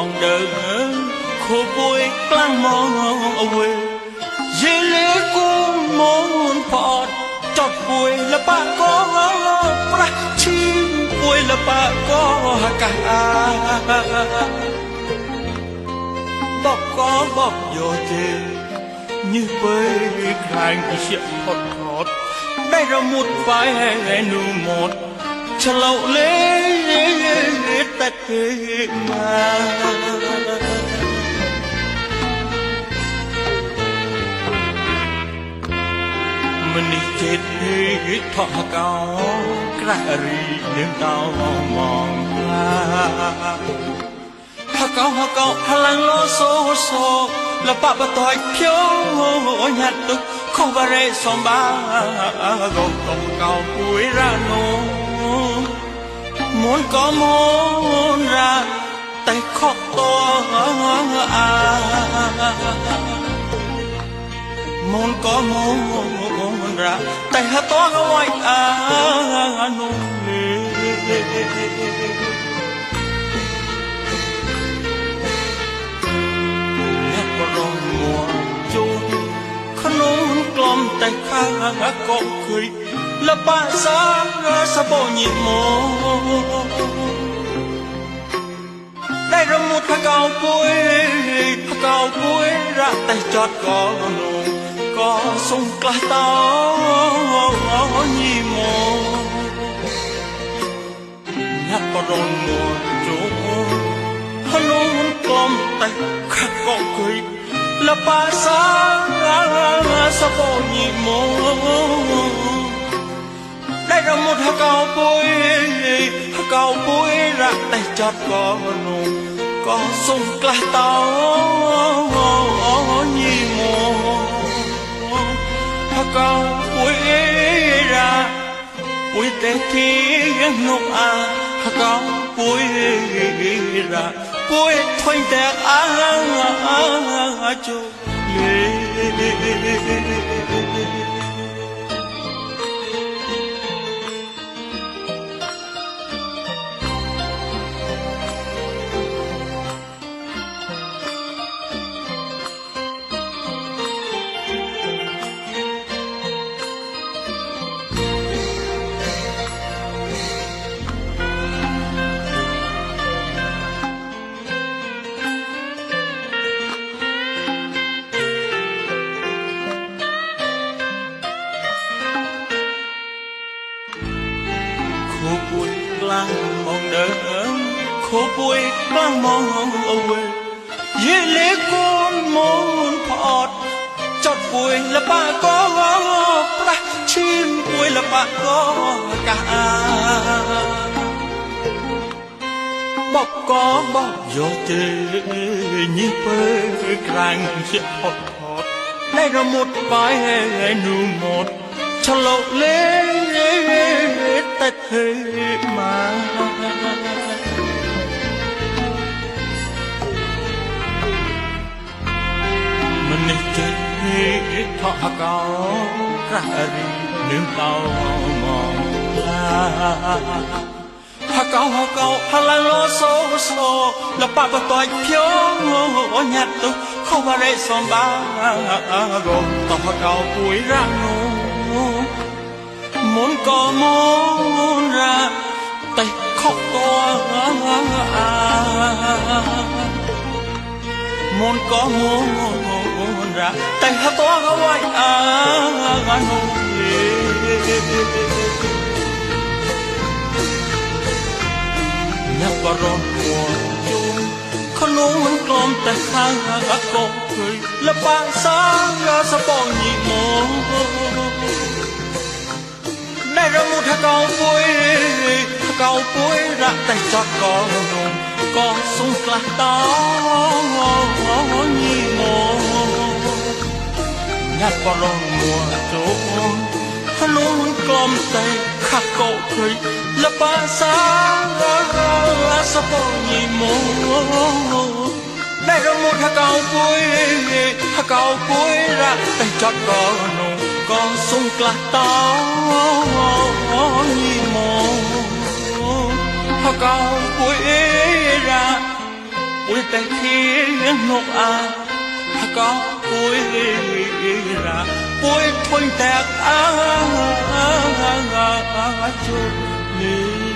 mong đợi khô bụi lăng mong away dễ lẽ cũng muốn phọt chọt bụi là ba có pra chi bụi là ba có cả bọc có bọc vô chê như với khanh chuyện hot hot đây là một vài nụ một chờ lâu lễ tết mà mình đi chết thọ cao ra ri niềm đau mong hà cao hà lang lo so so là ba ba toại phiêu nhạt tục không vào đây xóm ba gồm tổng cao cuối ra nô muốn có muốn ra tay khóc to muốn có muốn ra tay hát to ngoài nô lom tay khá có cười là ba giá sa bộ nhịp mô đây là một hà cao bụi ra tay chót có nụ có sung cla tao nhịp mô nhạc có rôn mùa trốn hà nôn lom tay khá có cười là ba giá sa bộ nhịp mô đây là một hà cao bụi ra tay chót có nụ có sung cla tao nhịp mô hà cao bụi ra bụi tê thiên nụ hà cao bụi ra bụi thoanh tẹt chú mong đợi khô bụi lăng mong away dễ lẽ con muốn phọt chót bụi là ba có pra chim bụi là ba có cả bọc có bọc vô chê như bơ càng chuyện hot hot đây là một vài nụ một cho lâu lễ tết mà mình đi chết thọ cao ra ri niềm đau mong hà cao hà lang lo so so là ba ba toại phiêu nhạt tục không vào đây xóm ba gồm tổng hà cao cuối ra nô muốn có muốn ra tay khóc to muốn có muốn ra tay hát to ngoài nô nhạc vào rôn mùa chung khăn muốn clom tay khang có cười là ba sáng sa bộ nhịp mô đây là một hà cao bụi ra tay chót có sung cla tao nhịp mô nhạc vào rôn mùa trốn hà nôn clom tay khá có cười là ba sáng sa bộ nhịp mô đây là một hà cao bụi ra tay chót có sung cla tao nhịp mô hà cao bụi ra với tay thiên ngọc à có vui ra vui thôi tẹt chút